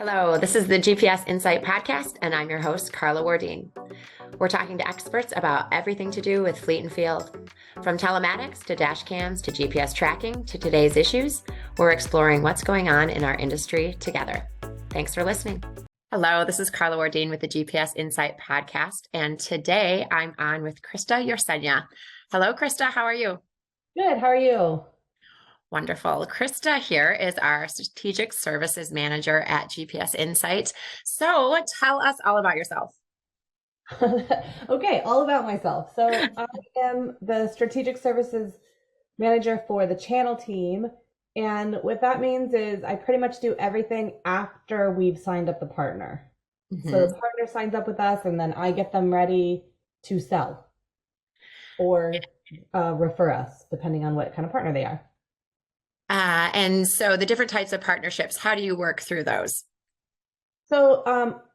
Hello, this is the GPS Insight Podcast, and I'm your host, Carla Wardin. We're talking to experts about everything to do with fleet and field. From telematics to dash cams to GPS tracking to today's issues, we're exploring what's going on in our industry together. Thanks for listening. Hello, this is Carla Wardin with the GPS Insight Podcast, and today I'm on with Krista Jurczenia. Hello, Krista, how are you? Good. How are you? Wonderful. Krista here is our Strategic Services Manager at GPS Insight. So tell us all about yourself. Okay, all about myself. So I am the Strategic Services Manager for the channel team. And what that means is I pretty much do everything after we've signed up the partner. So the partner signs up with us, and then I get them ready to sell or refer us, depending on what kind of partner they are. And so the different types of partnerships, how do you work through those? So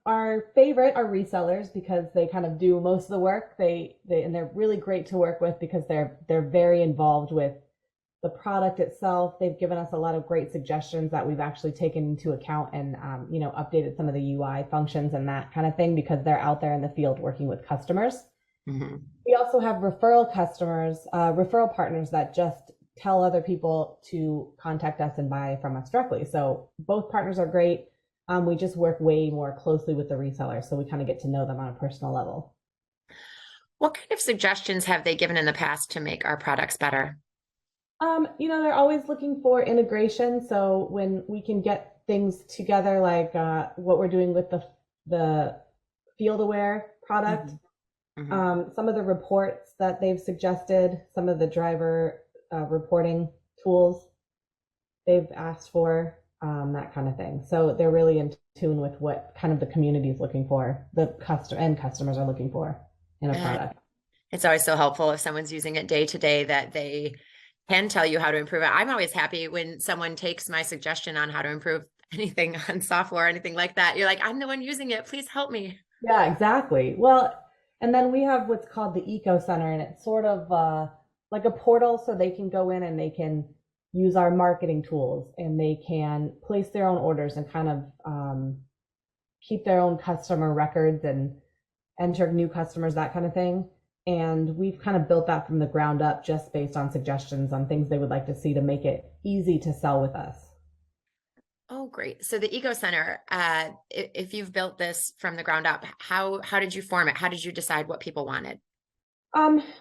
our favorite are resellers because they kind of do most of the work. And they're really great to work with because they're very involved with the product itself. They've given us a lot of great suggestions that we've actually taken into account and updated some of the UI functions and that kind of thing because they're out there in the field working with customers. We also have referral partners that just tell other people to contact us and buy from us directly. So both partners are great. We just work way more closely with the resellers, so we kind of get to know them on a personal level. What kind of suggestions have they given in the past to make our products better? They're always looking for integration. So when we can get things together, like what we're doing with the Field Aware product, some of the reports that they've suggested, some of the driver reporting tools they've asked for, that kind of thing. So they're really in tune with what kind of the community is looking for, the customers are looking for in a product. It's always so helpful if someone's using it day to day that they can tell you how to improve it. I'm always happy when someone takes my suggestion on how to improve anything on software or anything like that. You're like, I'm the one using it. Please help me. Yeah, exactly. Well, and then we have what's called the Eco Center, and it's sort of like a portal so they can go in and they can use our marketing tools and they can place their own orders and kind of keep their own customer records and enter new customers, that kind of thing. And we've kind of built that from the ground up just based on suggestions on things they would like to see to make it easy to sell with us. Oh, great. So the Eco Center, if you've built this from the ground up, how did you form it? How did you decide what people wanted?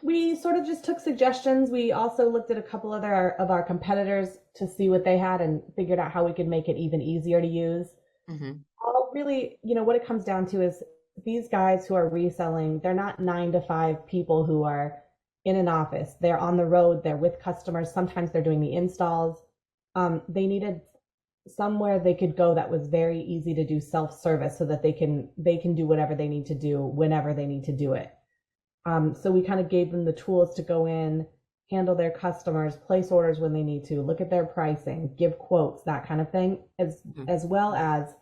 We sort of just took suggestions. We also looked at a couple other of our competitors to see what they had and figured out how we could make it even easier to use. All really, what it comes down to is these guys who are reselling, they're not 9 to 5 people who are in an office. They're on the road, they're with customers. Sometimes they're doing the installs. They needed somewhere they could go that was very easy to do self-service so that they can do whatever they need to do whenever they need to do it. So we kind of gave them the tools to go in, handle their customers, place orders when they need to, look at their pricing, give quotes, that kind of thing, as well as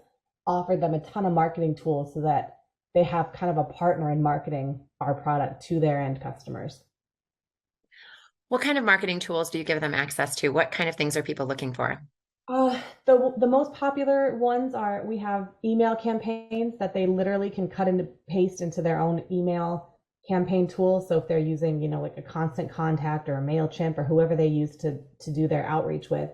offered them a ton of marketing tools so that they have kind of a partner in marketing our product to their end customers. What kind of marketing tools do you give them access to? What kind of things are people looking for? The most popular ones are, we have email campaigns that they literally can cut and paste into their own email campaign tools. So if they're using, like a Constant Contact or a MailChimp or whoever they use to do their outreach with,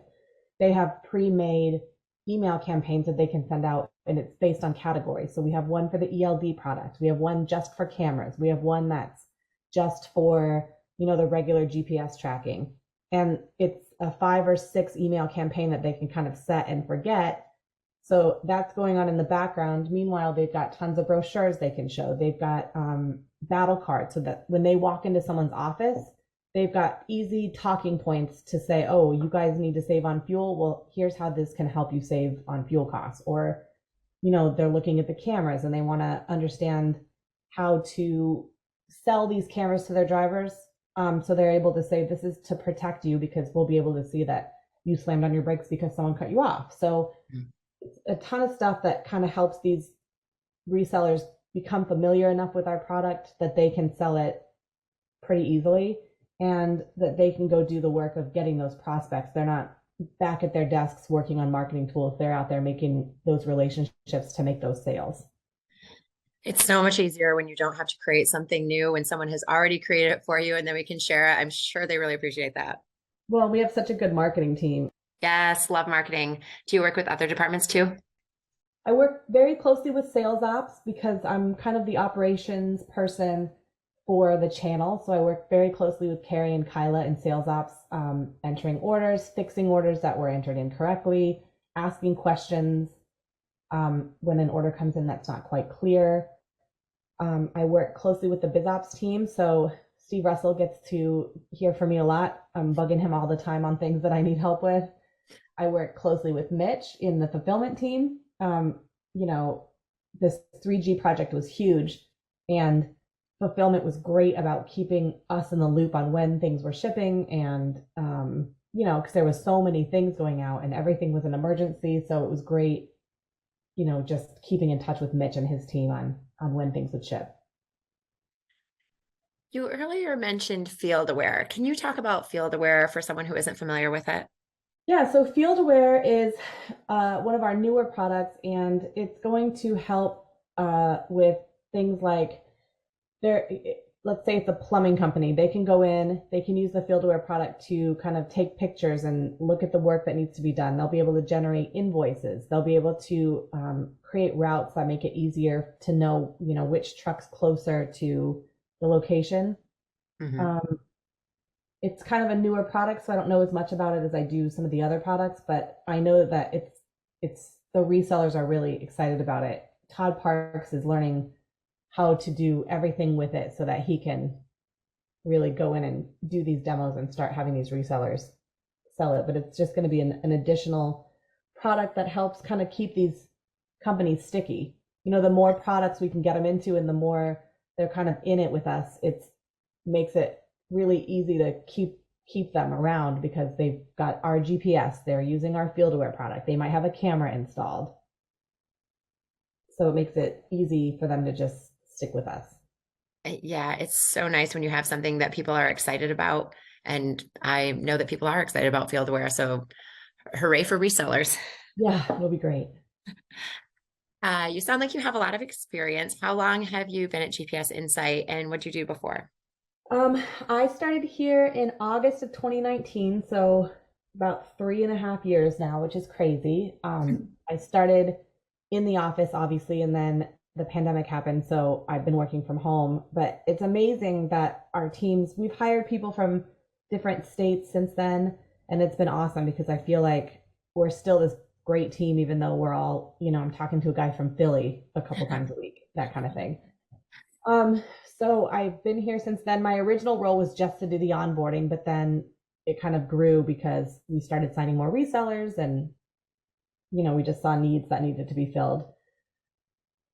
they have pre-made email campaigns that they can send out, and it's based on categories. So we have one for the ELD product. We have one just for cameras. We have one that's just for, the regular GPS tracking. And it's a 5 or 6 email campaign that they can kind of set and forget. So that's going on in the background. Meanwhile, they've got tons of brochures they can show. They've got battle cards so that when they walk into someone's office, they've got easy talking points to say, oh, you guys need to save on fuel. Well, here's how this can help you save on fuel costs. Or, they're looking at the cameras and they want to understand how to sell these cameras to their drivers. So they're able to say, this is to protect you because we'll be able to see that you slammed on your brakes because someone cut you off. So it's a ton of stuff that kind of helps these resellers become familiar enough with our product that they can sell it pretty easily and that they can go do the work of getting those prospects. They're not back at their desks working on marketing tools. They're out there making those relationships to make those sales. It's so much easier when you don't have to create something new, when someone has already created it for you and then we can share it. I'm sure they really appreciate that. Well, we have such a good marketing team. Yes, love marketing. Do you work with other departments too? I work very closely with sales ops because I'm kind of the operations person for the channel. So I work very closely with Carrie and Kyla in sales ops, entering orders, fixing orders that were entered incorrectly, asking questions when an order comes in that's not quite clear. I work closely with the biz ops team. So Steve Russell gets to hear from me a lot. I'm bugging him all the time on things that I need help with. I work closely with Mitch in the fulfillment team. You know, this 3G project was huge, and fulfillment was great about keeping us in the loop on when things were shipping. And, you know, because there was so many things going out and everything was an emergency. So it was great, you know, just keeping in touch with Mitch and his team on when things would ship. You earlier mentioned Field Aware. Can you talk about Field Aware for someone who isn't familiar with it? Yeah, so Field Aware is one of our newer products, and it's going to help with things like there. Let's say it's a plumbing company. They can go in, they can use the Field Aware product to kind of take pictures and look at the work that needs to be done. They'll be able to generate invoices. They'll be able to create routes that make it easier to know, you know, which truck's closer to the location. Mm-hmm. It's kind of a newer product, so I don't know as much about it as I do some of the other products, but I know that it's the resellers are really excited about it. Todd Parks is learning how to do everything with it so that he can really go in and do these demos and start having these resellers sell it. But it's just going to be an additional product that helps kind of keep these companies sticky. You know, the more products we can get them into and the more they're kind of in it with us, it makes it really easy to keep them around because they've got our GPS, they're using our Field Aware product, they might have a camera installed. So it makes it easy for them to just stick with us. Yeah, it's so nice when you have something that people are excited about. And I know that people are excited about Field Aware. So hooray for resellers. Yeah, it'll be great. You sound like you have a lot of experience. How long have you been at GPS Insight and what did you do before? I started here in August of 2019, so about 3.5 years now, which is crazy. I started in the office, obviously, and then the pandemic happened, so I've been working from home. But it's amazing that our teams, we've hired people from different states since then, and it's been awesome because I feel like we're still this great team, even though we're all, you know, I'm talking to a guy from Philly a couple times a week, that kind of thing. Um, so I've been here since then. My original role was just to do the onboarding, but then it kind of grew because we started signing more resellers and, you know, we just saw needs that needed to be filled.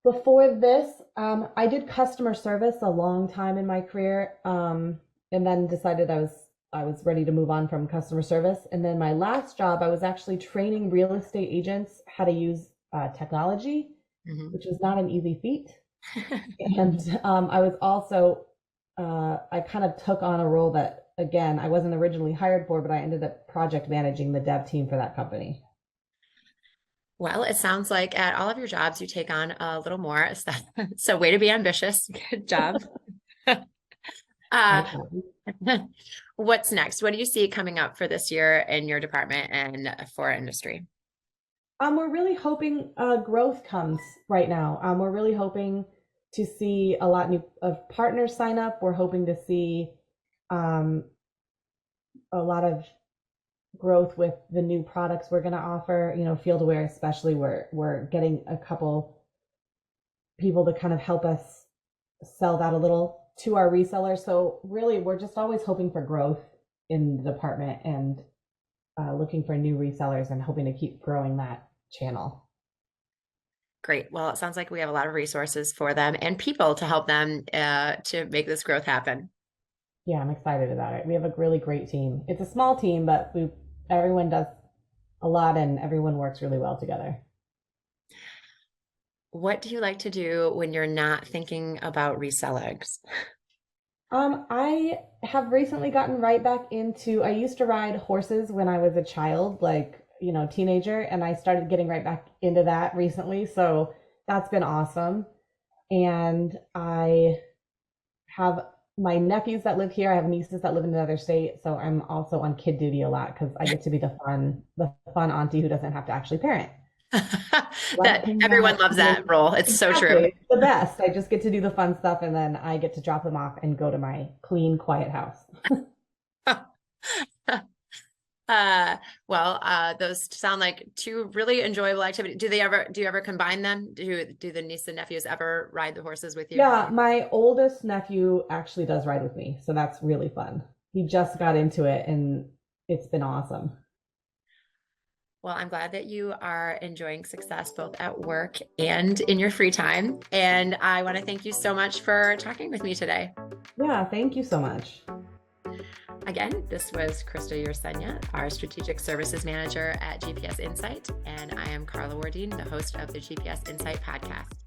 Before this, I did customer service a long time in my career, and then decided I was ready to move on from customer service. And then my last job, I was actually training real estate agents how to use technology, which was not an easy feat. And I was also, I kind of took on a role that, again, I wasn't originally hired for, but I ended up project managing the dev team for that company. Well, it sounds like at all of your jobs, you take on a little more stuff. So way to be ambitious. Good job. I Uh, tried. what's next? What do you see coming up for this year in your department and for industry? We're really hoping growth comes right now. We're really hoping to see a lot new of partners sign up. We're hoping to see um, a lot of growth with the new products we're going to offer. You know, Field Aware especially, we're getting a couple people to kind of help us sell that a little to our resellers. So really, we're just always hoping for growth in the department and looking for new resellers and hoping to keep growing that channel. Great. Well, it sounds like we have a lot of resources for them and people to help them to make this growth happen. Yeah, I'm excited about it. We have a really great team. It's a small team, but everyone does a lot and everyone works really well together. What do you like to do when you're not thinking about resellers? I have recently gotten right back into, I used to ride horses when I was a child, like, teenager, and I started getting right back into that recently. So that's been awesome. And I have my nephews that live here. I have nieces that live in another state. So I'm also on kid duty a lot because I get to be the fun auntie who doesn't have to actually parent. Let That him everyone out. loves that role. It's so true. Exactly. It's the best. I just get to do the fun stuff and then I get to drop them off and go to my clean, quiet house. Those sound like two really enjoyable activities. Do you ever combine them? Do the niece and nephews ever ride the horses with you? Yeah, my oldest nephew actually does ride with me, so that's really fun. He just got into it and it's been awesome. Well, I'm glad that you are enjoying success both at work and in your free time. And I want to thank you so much for talking with me today. Yeah, thank you so much. Again, this was Krista Jurczenia, our Strategic Services Manager at GPS Insight, and I am Carla Wardin, the host of the GPS Insight podcast.